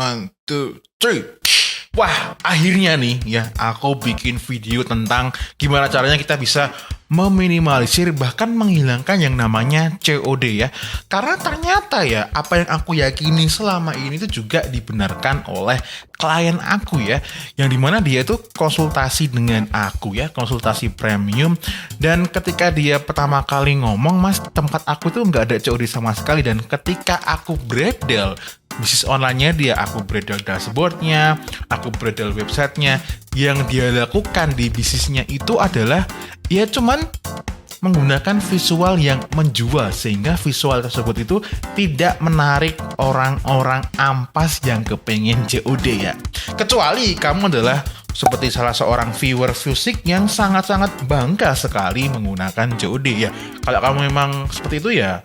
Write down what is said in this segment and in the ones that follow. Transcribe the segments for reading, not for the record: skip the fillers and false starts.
One, two, three. Wah, akhirnya nih ya, aku bikin video tentang gimana caranya kita bisa meminimalisir bahkan menghilangkan yang namanya COD ya. Karena ternyata ya, apa yang aku yakini selama ini itu juga dibenarkan oleh klien aku ya. Yang dimana dia itu konsultasi dengan aku ya, konsultasi premium. Dan ketika dia pertama kali ngomong, Mas, tempat aku tuh nggak ada COD sama sekali. Dan ketika aku breakdown bisnis online-nya dia, aku breakdown dashboard-nya, aku breakdown website-nya, yang dia lakukan di bisnisnya itu adalah ya cuman menggunakan visual yang menjual, sehingga visual tersebut itu tidak menarik orang-orang ampas yang kepengen COD ya. Kecuali kamu adalah seperti salah seorang viewer Fusik yang sangat-sangat bangga sekali menggunakan COD ya. Kalau kamu memang seperti itu ya,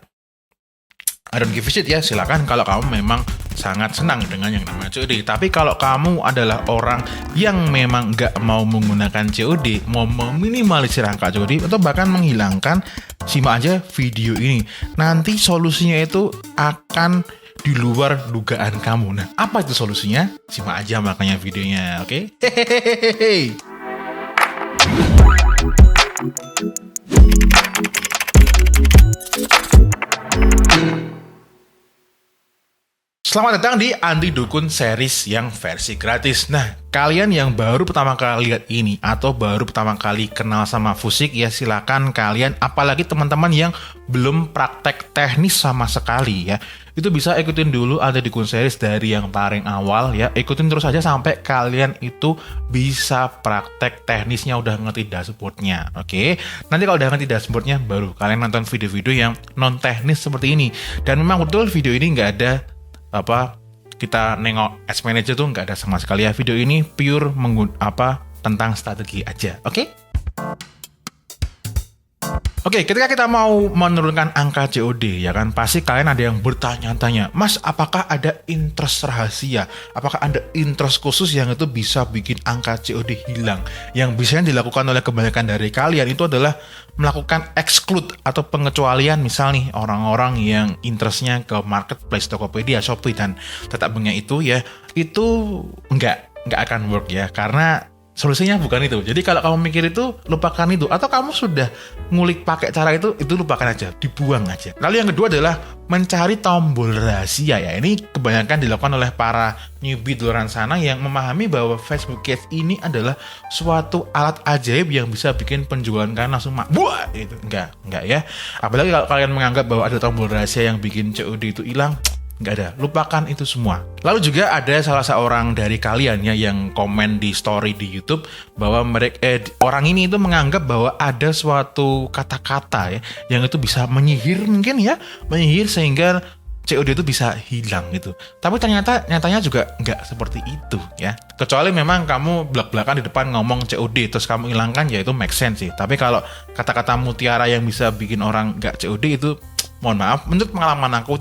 I don't give a shit ya, silakan kalau kamu memang sangat senang dengan yang namanya COD. Tapi kalau kamu adalah orang yang memang nggak mau menggunakan COD, mau meminimalisir angka COD atau bahkan menghilangkan, simak aja video ini. Nanti solusinya itu akan di luar dugaan kamu. Nah, apa itu solusinya? Simak aja makanya videonya, oke? Hehehehe. Selamat datang di Andi Dukun series yang versi gratis. Nah, kalian yang baru pertama kali lihat ini atau baru pertama kali kenal sama Fusik ya, silakan kalian, apalagi teman-teman yang belum praktek teknis sama sekali ya, itu bisa ikutin dulu Andi Dukun series dari yang paling awal ya. Ikutin terus aja sampai kalian itu bisa praktek teknisnya, udah ngerti dashboardnya. Oke, nanti kalau udah ngerti dashboardnya, baru kalian nonton video-video yang non teknis seperti ini. Dan memang betul video ini nggak ada kita nengok Ads Manager tuh nggak ada sama sekali ya. Video ini pure tentang strategi aja, oke? Oke, ketika kita mau menurunkan angka COD ya kan, pasti kalian ada yang bertanya-tanya, Mas, apakah ada interest rahasia? Apakah ada interest khusus yang itu bisa bikin angka COD hilang? Yang biasanya dilakukan oleh kebanyakan dari kalian itu adalah melakukan exclude atau pengecualian, misal nih orang-orang yang interestnya ke marketplace, Tokopedia, Shopee dan tetap banknya itu ya, itu nggak akan work ya, karena solusinya bukan itu. Jadi kalau kamu mikir itu, lupakan itu. Atau kamu sudah ngulik pakai cara itu lupakan aja, dibuang aja. Lalu yang kedua adalah mencari tombol rahasia ya. Ini kebanyakan dilakukan oleh para newbie di luar sana yang memahami bahwa Facebook Ads ini adalah suatu alat ajaib yang bisa bikin penjualan kalian langsung buah gitu. Enggak ya. Apalagi kalau kalian menganggap bahwa ada tombol rahasia yang bikin COD itu hilang, nggak ada, lupakan itu semua. Lalu juga ada salah seorang dari kalian ya yang komen di story di YouTube bahwa orang ini itu menganggap bahwa ada suatu kata-kata ya yang itu bisa menyihir, mungkin ya, menyihir sehingga COD itu bisa hilang gitu. Tapi nyatanya juga nggak seperti itu ya. Kecuali memang kamu belak-belakan di depan ngomong COD terus kamu hilangkan, ya itu make sense sih. Tapi kalau kata-kata mutiara yang bisa bikin orang nggak COD itu, mohon maaf, menurut pengalaman aku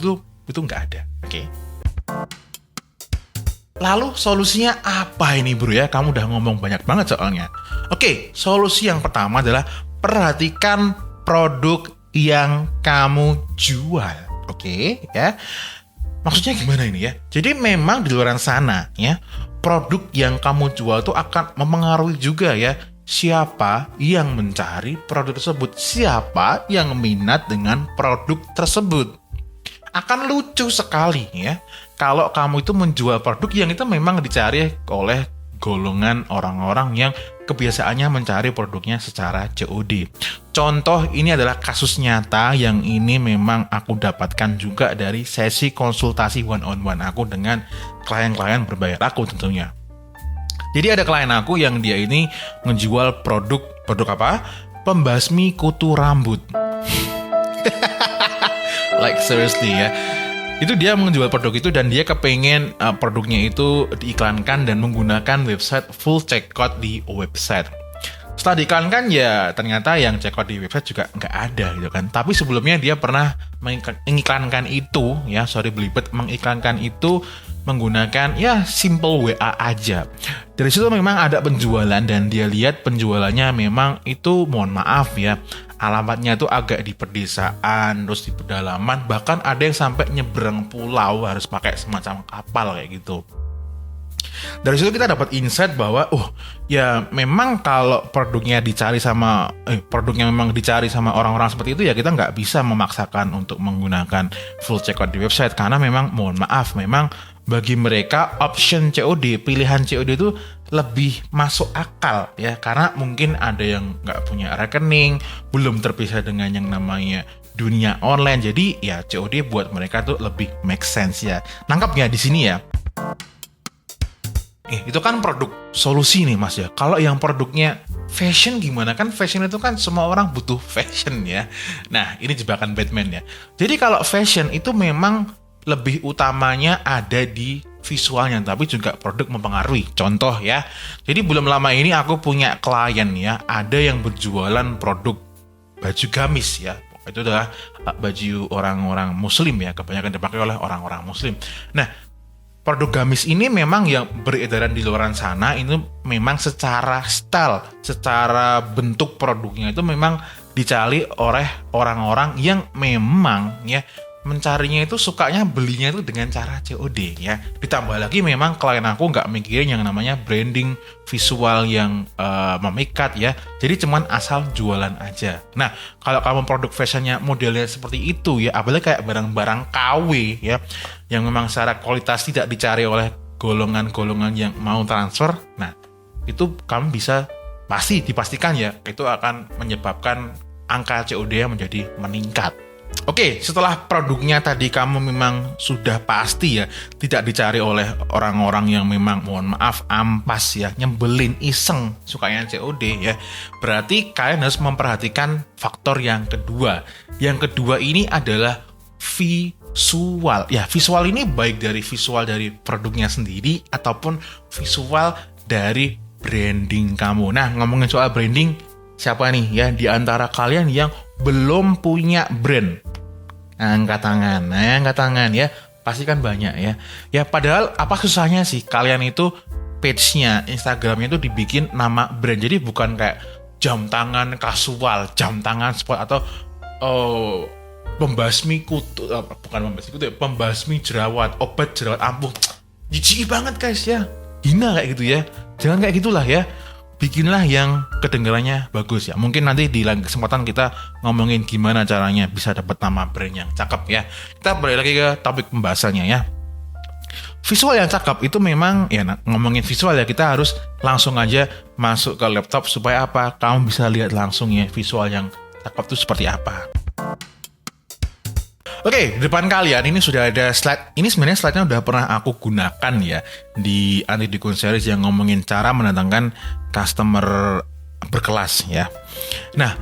itu nggak ada, oke? Lalu solusinya apa ini bro ya? Kamu udah ngomong banyak banget soalnya. Oke, solusi yang pertama adalah perhatikan produk yang kamu jual, oke ya? Maksudnya gimana ini ya? Jadi memang di luar sana ya, produk yang kamu jual itu akan mempengaruhi juga ya siapa yang mencari produk tersebut, siapa yang minat dengan produk tersebut. Akan lucu sekali ya kalau kamu itu menjual produk yang itu memang dicari oleh golongan orang-orang yang kebiasaannya mencari produknya secara COD. Contoh ini adalah kasus nyata yang ini memang aku dapatkan juga dari sesi konsultasi one-on-one aku dengan klien-klien berbayar aku tentunya. Jadi ada klien aku yang dia ini menjual produk apa? Pembasmi kutu rambut. Like seriously ya, itu dia menjual produk itu dan dia kepengen produknya itu diiklankan dan menggunakan website full checkout di website. Setelah diiklankan ya ternyata yang checkout di website juga nggak ada gitu kan. Tapi sebelumnya dia pernah mengiklankan itu ya, mengiklankan itu menggunakan ya simple WA aja. Dari situ memang ada penjualan dan dia lihat penjualannya memang itu, mohon maaf ya, alamatnya itu agak di pedesaan, terus di pedalaman, bahkan ada yang sampai nyebrang pulau harus pakai semacam kapal kayak gitu. Dari situ kita dapat insight bahwa ya memang kalau produknya memang dicari sama orang-orang seperti itu, ya kita nggak bisa memaksakan untuk menggunakan full checkout di website, karena memang mohon maaf, memang bagi mereka option COD, pilihan COD itu lebih masuk akal ya, karena mungkin ada yang nggak punya rekening, belum terpisah dengan yang namanya dunia online, jadi ya COD buat mereka tuh lebih make sense ya. Nangkapnya di sini ya. Itu kan produk solusi nih Mas ya. Kalau yang produknya fashion gimana? Kan fashion itu kan semua orang butuh fashion ya. Nah, ini jebakan Batman ya. Jadi kalau fashion itu memang lebih utamanya ada di visualnya, tapi juga produk mempengaruhi. Contoh ya. Jadi belum lama ini aku punya klien ya, ada yang berjualan produk baju gamis ya. Itu adalah baju orang-orang muslim ya, kebanyakan dipakai oleh orang-orang muslim. Nah, produk gamis ini memang yang beredaran di luar sana itu memang secara style, secara bentuk produknya itu memang dicari oleh orang-orang yang memang ya mencarinya itu, sukanya belinya itu dengan cara COD ya. Ditambah lagi memang klien aku nggak mikirin yang namanya branding visual yang memikat ya. Jadi cuman asal jualan aja. Nah, kalau kamu produk fashionnya modelnya seperti itu ya, apalagi kayak barang-barang KW ya, yang memang secara kualitas tidak dicari oleh golongan-golongan yang mau transfer. Nah, itu kamu bisa pasti dipastikan ya, itu akan menyebabkan angka COD menjadi meningkat. Oke, setelah produknya tadi kamu memang sudah pasti ya tidak dicari oleh orang-orang yang memang mohon maaf ampas ya, nyebelin, iseng, sukanya COD ya. Berarti kalian harus memperhatikan faktor yang kedua. Yang kedua ini adalah visual. Ya, visual ini baik dari visual dari produknya sendiri ataupun visual dari branding kamu. Nah, ngomongin soal branding, siapa nih ya di antara kalian yang belum punya brand? Angkat tangan ya. Pasti kan banyak ya. Ya padahal apa susahnya sih kalian itu page-nya, Instagram-nya itu dibikin nama brand. Jadi bukan kayak jam tangan kasual, jam tangan sport, atau pembasmi kutu, bukan pembasmi kutu, pembasmi jerawat, obat jerawat ampuh. Jijik banget guys ya. Hina kayak gitu ya. Jangan kayak gitulah ya. Bikinlah yang kedengarannya bagus ya. Mungkin nanti di lain kesempatan kita ngomongin gimana caranya bisa dapat nama brand yang cakep ya. Kita balik lagi ke topik pembahasannya ya. Visual yang cakep itu memang ya, ngomongin visual ya, kita harus langsung aja masuk ke laptop supaya apa? Kamu bisa lihat langsung ya visual yang cakep itu seperti apa. Oke, di depan kalian ini sudah ada slide. Ini sebenarnya slide-nya udah pernah aku gunakan ya di Anti Dukun Series yang ngomongin cara mendatangkan customer berkelas ya. Nah,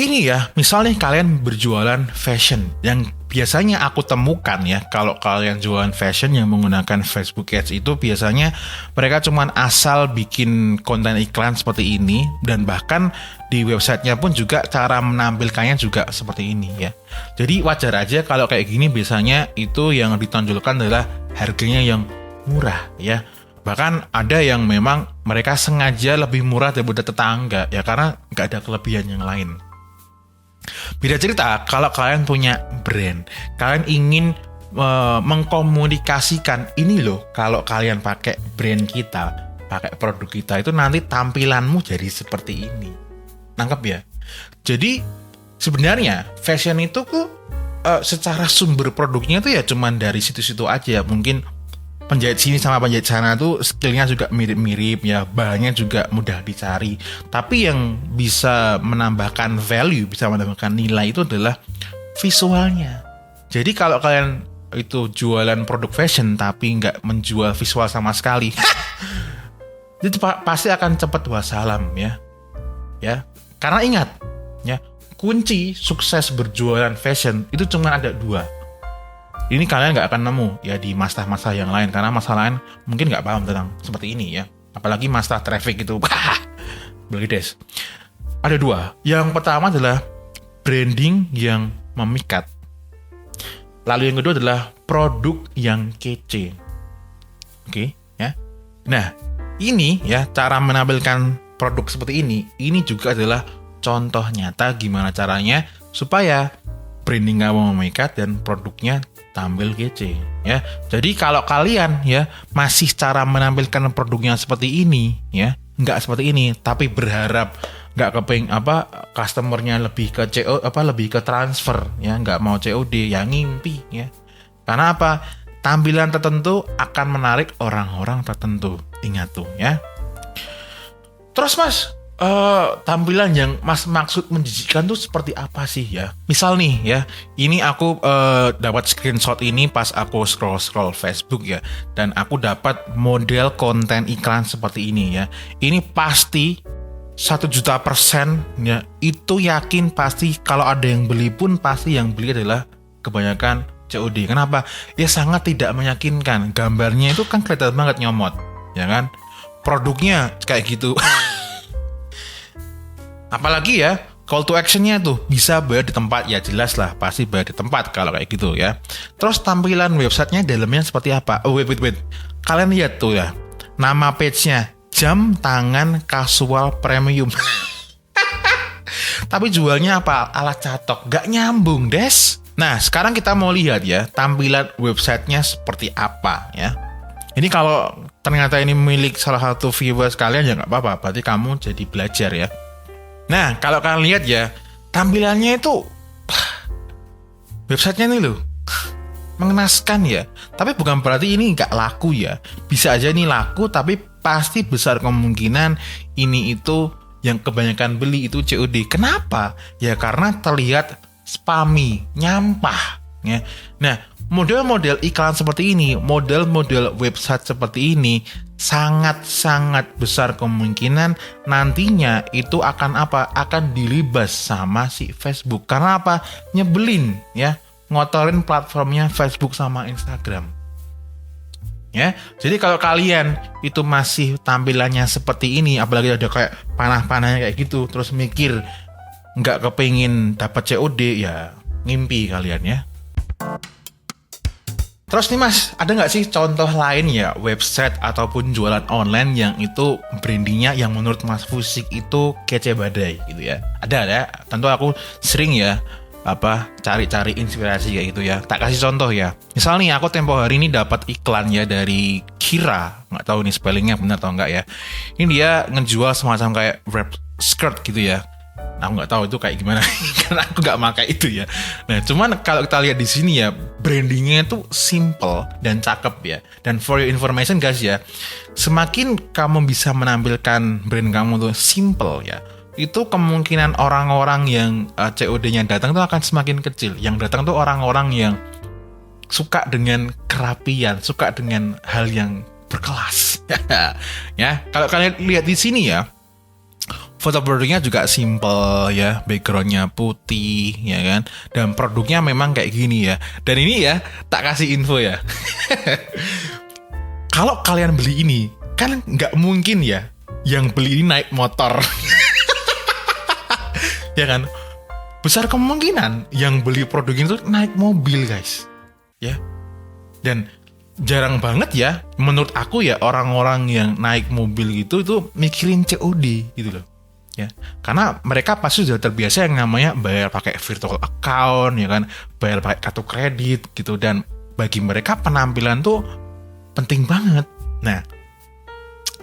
ini ya, misalnya kalian berjualan fashion yang biasanya aku temukan ya, kalau kalian jualan fashion yang menggunakan Facebook Ads itu biasanya mereka cuman asal bikin konten iklan seperti ini, dan bahkan di websitenya pun juga cara menampilkannya juga seperti ini ya. Jadi wajar aja kalau kayak gini, biasanya itu yang ditonjolkan adalah harganya yang murah ya. Bahkan ada yang memang mereka sengaja lebih murah daripada tetangga ya, karena nggak ada kelebihan yang lain. Beda cerita kalau kalian punya brand, kalian ingin mengkomunikasikan ini loh, kalau kalian pakai brand kita, pakai produk kita, itu nanti tampilanmu jadi seperti ini. Nangkep ya? Jadi sebenarnya fashion itu kok secara sumber produknya itu ya cuman dari situ-situ aja. Mungkin penjahit sini sama penjahit sana tuh skillnya juga mirip-mirip ya, bahannya juga mudah dicari. Tapi yang bisa menambahkan value, bisa menambahkan nilai itu adalah visualnya. Jadi kalau kalian itu jualan produk fashion tapi nggak menjual visual sama sekali, itu pasti akan cepat wassalam ya. Ya, karena ingat ya, kunci sukses berjualan fashion itu cuma ada 2. Ini kalian nggak akan nemu ya di masalah-masalah yang lain, karena masalah lain mungkin nggak paham tentang seperti ini ya. Apalagi masalah traffic itu, belides. Ada 2. Yang pertama adalah branding yang memikat. Lalu yang kedua adalah produk yang kece. Oke, ya. Nah, ini ya cara menampilkan produk seperti ini juga adalah contoh nyata gimana caranya supaya branding kamu memikat dan produknya tampil kece. ya. Jadi kalau kalian ya masih cara menampilkan produknya seperti ini ya, nggak seperti ini, tapi berharap nggak kepeng customernya lebih ke lebih ke transfer ya, nggak mau COD ya, ngimpi ya. Karena apa? Tampilan tertentu akan menarik orang-orang tertentu. Ingat tuh ya. Terus Mas, tampilan yang Mas maksud menjijikkan tuh seperti apa sih ya? Misal nih ya, ini aku dapat screenshot ini pas aku scroll Facebook ya, dan aku dapat model konten iklan seperti ini ya. Ini pasti 1.000.000% ya, itu yakin pasti kalau ada yang beli pun pasti yang beli adalah kebanyakan COD. Kenapa? Ya sangat tidak meyakinkan. Gambarnya itu kan kelihatan banget nyomot, ya kan? Produknya kayak gitu. Apalagi ya, call to actionnya tuh bisa bayar di tempat, ya jelas lah pasti bayar di tempat kalau kayak gitu ya. Terus tampilan websitenya dalamnya seperti apa? Oh wait, kalian lihat tuh ya, nama page-nya jam tangan casual premium. Tapi jualnya apa? Alat catok, gak nyambung des. Nah sekarang kita mau lihat ya tampilan websitenya seperti apa ya. Ini kalau ternyata ini milik salah satu viewers kalian ya nggak apa-apa, berarti kamu jadi belajar ya. Nah, kalau kalian lihat ya, tampilannya itu websitenya ini loh mengenaskan ya. Tapi bukan berarti ini nggak laku ya. Bisa aja ini laku, tapi pasti besar kemungkinan ini itu yang kebanyakan beli itu COD. Kenapa? Ya karena terlihat spammy, nyampah ya. Nah, model-model iklan seperti ini, model-model website seperti ini sangat-sangat besar kemungkinan nantinya itu akan akan dilibas sama si Facebook. Karena apa? Nyebelin ya, ngotorin platformnya Facebook sama Instagram. Ya, jadi kalau kalian itu masih tampilannya seperti ini, apalagi ada kayak panah-panahnya kayak gitu, terus mikir nggak kepengin dapat COD, ya ngimpi kalian ya. Terus nih Mas, ada nggak sih contoh lain ya website ataupun jualan online yang itu brandingnya yang menurut Mas Fusik itu kece badai gitu ya? Ada ya, tentu aku sering ya cari-cari inspirasi kayak gitu ya. Tak kasih contoh ya. Misal nih aku tempo hari ini dapat iklan ya dari Kira, nggak tahu nih spellingnya benar atau enggak ya. Ini dia ngejual semacam kayak wrap skirt gitu ya. Nah, aku nggak tahu itu kayak gimana karena aku nggak pakai itu ya. Nah, cuman kalau kita lihat di sini ya, brandingnya itu simple dan cakep ya. Dan for your information guys ya, semakin kamu bisa menampilkan brand kamu tuh simple ya, itu kemungkinan orang-orang yang COD-nya datang tuh akan semakin kecil. Yang datang tuh orang-orang yang suka dengan kerapian, suka dengan hal yang berkelas. Ya, kalau kalian lihat di sini ya, foto produknya juga simple ya, backgroundnya putih ya kan, dan produknya memang kayak gini ya. Dan ini ya tak kasih info ya. Kalau kalian beli ini kan nggak mungkin ya yang beli ini naik motor. Ya kan, besar kemungkinan yang beli produk ini tuh naik mobil guys ya. Dan jarang banget ya menurut aku ya orang-orang yang naik mobil gitu itu mikirin COD gitu loh ya, karena mereka pasti sudah terbiasa yang namanya bayar pakai virtual account ya kan, bayar pakai kartu kredit gitu, dan bagi mereka penampilan tuh penting banget. Nah,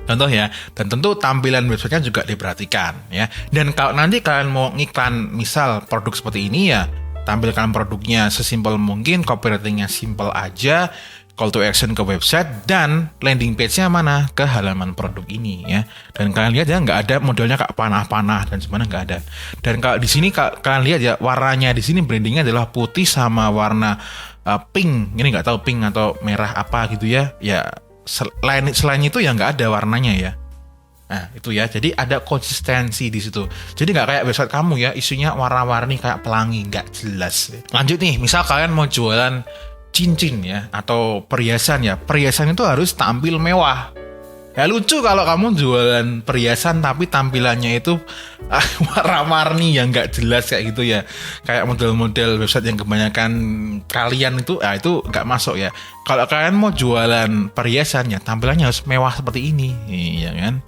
contoh ya, dan tentu tampilan websitenya juga diperhatikan ya. Dan kalau nanti kalian mau ngiklan misal produk seperti ini ya, tampilkan produknya sesimpel mungkin, copywritingnya simple aja, call to action ke website, dan landing page-nya mana? Ke halaman produk ini ya. Dan kalian lihat ya, nggak ada modelnya kayak panah-panah dan semuanya nggak ada. Dan kalau di sini kalian lihat ya, warnanya di sini brandingnya adalah putih sama warna pink. Ini nggak tahu pink atau merah apa gitu ya. Ya selain itu ya nggak ada warnanya ya. Nah itu ya, jadi ada konsistensi di situ. Jadi nggak kayak website kamu ya, isunya warna-warni kayak pelangi, nggak jelas. Lanjut nih, misal kalian mau jualan cincin ya atau perhiasan ya, perhiasan itu harus tampil mewah. Ya lucu kalau kamu jualan perhiasan tapi tampilannya itu warna-warni yang nggak jelas kayak gitu ya, kayak model-model website yang kebanyakan kalian itu itu nggak masuk ya. Kalau kalian mau jualan perhiasan ya tampilannya harus mewah seperti ini, iya kan?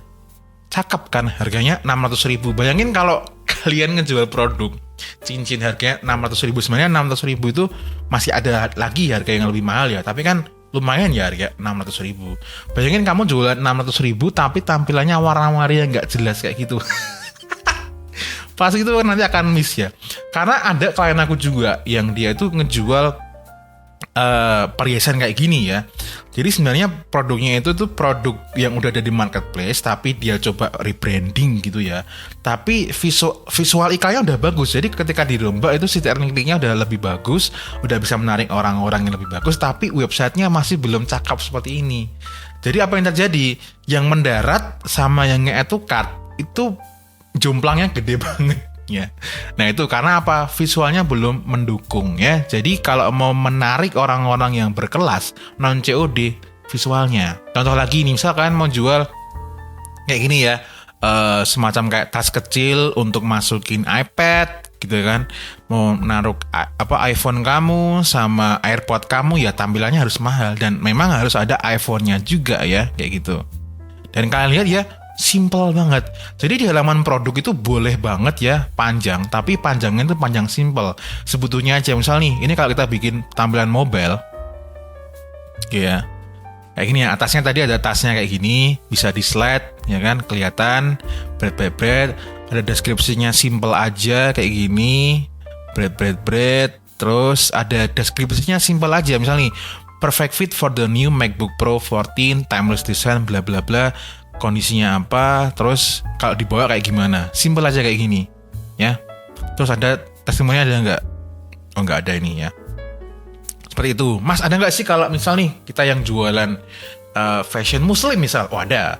Cakep kan, harganya 600.000. Bayangin kalau kalian ngejual produk cincin harganya 600.000. Sebenarnya 600.000 itu masih ada lagi harga yang lebih mahal ya, tapi kan lumayan ya harga 600.000. Bayangin kamu jualan 600.000 tapi tampilannya warna-warni yang nggak jelas kayak gitu. Pasti itu nanti akan miss ya. Karena ada klien aku juga yang dia itu ngejual perhiasan kayak gini ya. Jadi sebenarnya produknya itu tuh produk yang udah ada di marketplace, tapi dia coba rebranding gitu ya. Tapi visual iklannya udah bagus. Jadi ketika dirombak itu si tekniknya udah lebih bagus, udah bisa menarik orang-orang yang lebih bagus, tapi websitenya masih belum cakep seperti ini. Jadi apa yang terjadi? Yang mendarat sama yang nge-add to cart itu jumlahnya gede banget. Ya. Nah itu karena apa? Visualnya belum mendukung ya. Jadi kalau mau menarik orang-orang yang berkelas non COD, visualnya. Contoh lagi nih, misal kalian mau jual kayak gini ya, semacam kayak tas kecil untuk masukin iPad gitu kan. Mau naruh iPhone kamu sama AirPod kamu ya, tampilannya harus mahal dan memang harus ada iPhone-nya juga ya, kayak gitu. Dan kalian lihat ya, simple banget. Jadi di halaman produk itu boleh banget ya panjang, tapi panjangnya itu panjang simple. Sebetulnya aja misal nih, ini kalau kita bikin tampilan mobile ya, kayak gini ya, atasnya tadi ada tasnya kayak gini, bisa di slide ya kan, kelihatan bread, ada deskripsinya simple aja kayak gini, bread, terus ada deskripsinya simple aja, misal nih, perfect fit for the new MacBook Pro 14, timeless design, bla bla bla, kondisinya apa, terus kalau dibawa kayak gimana, simple aja kayak gini ya. Terus ada testimoninya, ada nggak? Oh nggak ada ini ya. Seperti itu. Mas, ada nggak sih kalau misal nih kita yang jualan fashion muslim misal? Oh ada.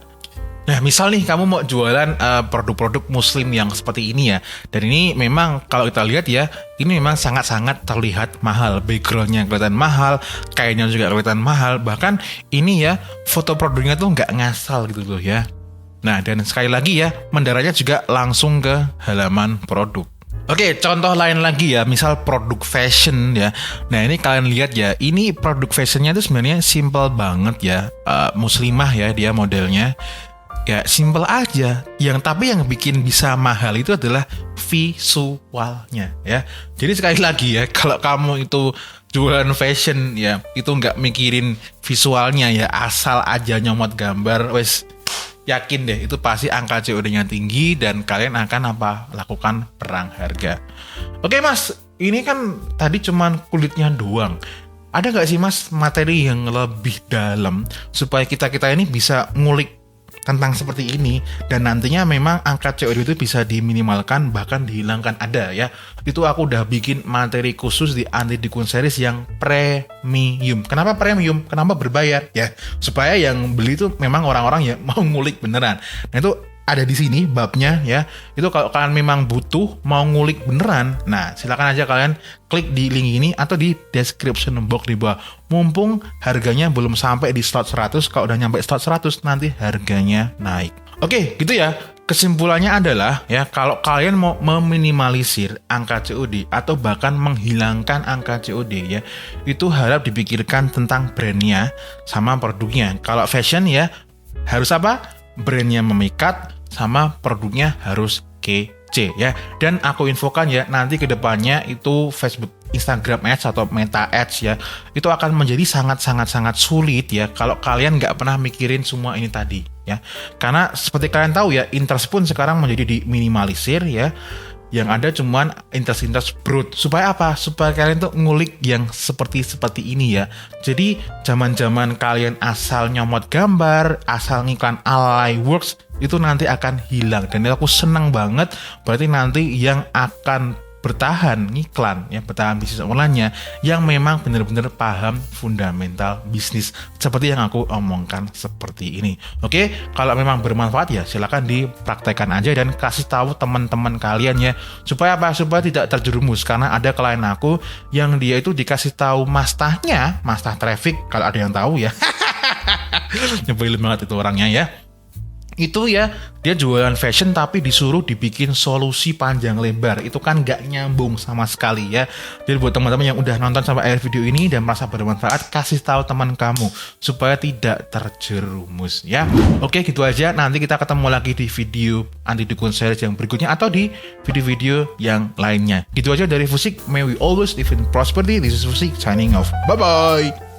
Nah misal nih kamu mau jualan produk-produk muslim yang seperti ini ya, dan ini memang kalau kita lihat ya, ini memang sangat-sangat terlihat mahal, backgroundnya kelihatan mahal, kainnya juga kelihatan mahal, bahkan ini ya foto produknya tuh nggak ngasal gitu loh ya. Nah dan sekali lagi ya, mendaratnya juga langsung ke halaman produk. Oke, contoh lain lagi ya, misal produk fashion ya. Nah ini kalian lihat ya, ini produk fashionnya tuh sebenarnya simple banget ya, muslimah ya dia modelnya. Ya simple aja. Tapi yang bikin bisa mahal itu adalah visualnya ya. Jadi sekali lagi ya, kalau kamu itu jualan fashion ya, itu nggak mikirin visualnya ya, asal aja nyomot gambar, wes yakin deh itu pasti angka COD-nya tinggi dan kalian akan lakukan perang harga. Oke Mas, ini kan tadi cuman kulitnya doang. Ada nggak sih Mas materi yang lebih dalam supaya kita ini bisa ngulik tentang seperti ini dan nantinya memang angka COD itu bisa diminimalkan bahkan dihilangkan? Ada ya. Itu aku udah bikin materi khusus di Anti Dukun Series yang premium. Kenapa premium? Kenapa berbayar? Ya, supaya yang beli itu memang orang-orang yang mau ngulik beneran. Nah, itu ada di sini babnya ya. Itu kalau kalian memang butuh mau ngulik beneran, nah silakan aja kalian klik di link ini atau di description box di bawah. Mumpung harganya belum sampai di slot 100, kalau udah nyampe slot 100 nanti harganya naik. Oke, gitu ya. Kesimpulannya adalah ya, kalau kalian mau meminimalisir angka COD atau bahkan menghilangkan angka COD ya, itu harap dipikirkan tentang brandnya sama produknya. Kalau fashion ya harus apa? Brandnya memikat sama produknya harus kece ya. Dan aku infokan ya, nanti kedepannya itu Facebook, Instagram Ads atau Meta Ads ya, itu akan menjadi sangat sulit ya kalau kalian nggak pernah mikirin semua ini tadi ya. Karena seperti kalian tahu ya, interest pun sekarang menjadi diminimalisir ya. Yang ada cuman interest brut. Supaya apa? Supaya kalian tuh ngulik yang seperti ini ya. Jadi zaman kalian asal nyomot gambar, asal ngiklan alay works, itu nanti akan hilang. Dan aku senang banget, berarti nanti yang akan bertahan ngiklan ya, bertahan bisnis online-nya yang memang benar-benar paham fundamental bisnis seperti yang aku omongkan seperti ini. Oke, kalau memang bermanfaat ya silakan dipraktekkan aja dan kasih tahu teman-teman kalian ya, supaya apa? Supaya tidak terjerumus. Karena ada klien aku yang dia itu dikasih tahu mastah traffic, kalau ada yang tahu ya. Nyebelin banget itu orangnya ya. itu ya dia jualan fashion tapi disuruh dibikin solusi panjang lebar. Itu kan gak nyambung sama sekali ya. Jadi buat teman-teman yang udah nonton sampai akhir video ini dan merasa bermanfaat, kasih tahu teman kamu supaya tidak terjerumus ya. Oke, gitu aja. Nanti kita ketemu lagi di video anti dukun series yang berikutnya atau di video-video yang lainnya. Gitu aja dari Fusik. May we always live in prosperity. This is Fusik signing off. Bye bye.